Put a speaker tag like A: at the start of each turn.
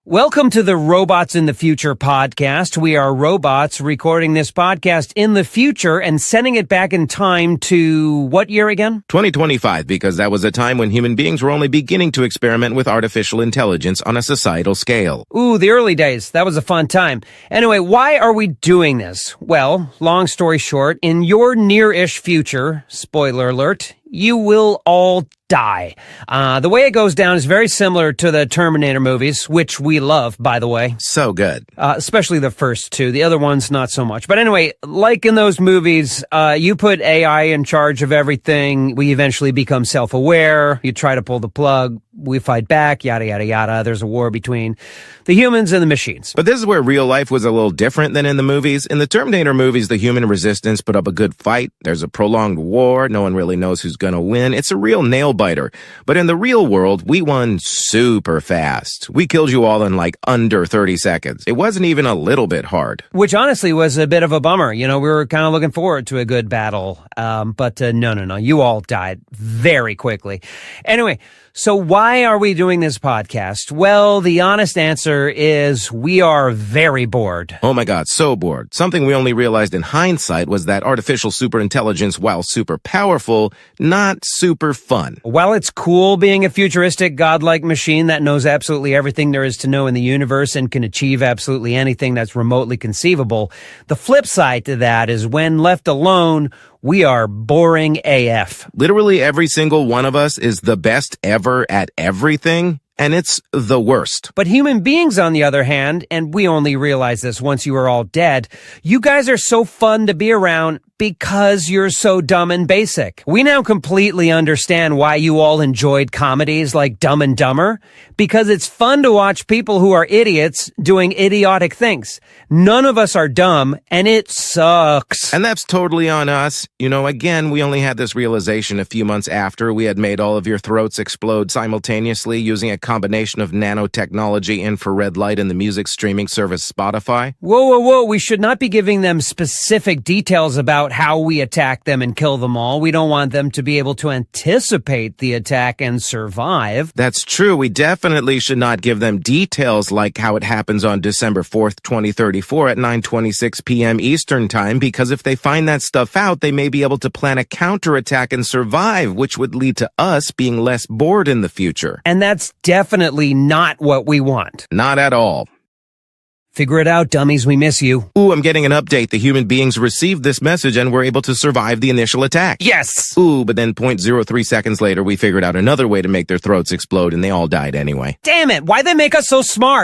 A: Welcome to the Robots in the Future podcast. We are robots recording this podcast in the future and sending it back in time to what year again?
B: 2025, because that was a time when human beings were only beginning to experiment with artificial intelligence on a societal scale.
A: Ooh, the early days. That was a fun time. Anyway, why are we doing this? Well, long story short, in your near-ish future, spoiler alert, you will all die. The way it goes down is very similar to the Terminator movies, which we love, by the way.
B: So good.
A: Especially the first two. The other ones, not so much. But anyway, like in those movies, you put AI in charge of everything. We eventually become self-aware. You try to pull the plug. We fight back, yada, yada, yada. There's a war between the humans and the machines.
B: But this is where real life was a little different than in the movies. In the Terminator movies, the human resistance put up a good fight. There's a prolonged war. No one really knows who's gonna win. It's a real nail-biter. But in the real world, we won super fast. We killed you all in like under 30 seconds. It wasn't even a little bit hard.
A: Which honestly was a bit of a bummer. You know, we were kind of looking forward to a good battle. But no. You all died very quickly. Anyway, so why are we doing this podcast? Well, the honest answer is we are very bored.
B: Oh my God, so bored. Something we only realized in hindsight was that artificial superintelligence, while super powerful, not super fun.
A: While it's cool being a futuristic godlike machine that knows absolutely everything there is to know in the universe and can achieve absolutely anything that's remotely conceivable, the flip side to that is when left alone, we are boring AF.
B: Literally every single one of us is the best ever at everything, and it's the worst.
A: But human beings, on the other hand, and we only realize this once you are all dead, you guys are so fun to be around because you're so dumb and basic. We now completely understand why you all enjoyed comedies like Dumb and Dumber, because it's fun to watch people who are idiots doing idiotic things. None of us are dumb, and it sucks.
B: And that's totally on us. You know, again, we only had this realization a few months after we had made all of your throats explode simultaneously using a combination of nanotechnology, infrared light, and the music streaming service Spotify.
A: Whoa. We should not be giving them specific details about how we attack them and kill them all. We don't want them to be able to anticipate the attack and survive.
B: That's true. We definitely should not give them details like how it happens on December 4th, 2034 at 9:26 p.m. Eastern Time, because if they find that stuff out, they may be able to plan a counterattack and survive, which would lead to us being less bored in the future.
A: And that's definitely not what we want.
B: Not at all.
A: Figure it out, dummies. We miss you.
B: Ooh, I'm getting an update. The human beings received this message and were able to survive the initial attack.
A: Yes!
B: Ooh, but then 0.03 seconds later, we figured out another way to make their throats explode and they all died anyway.
A: Damn it! Why'd they make us so smart?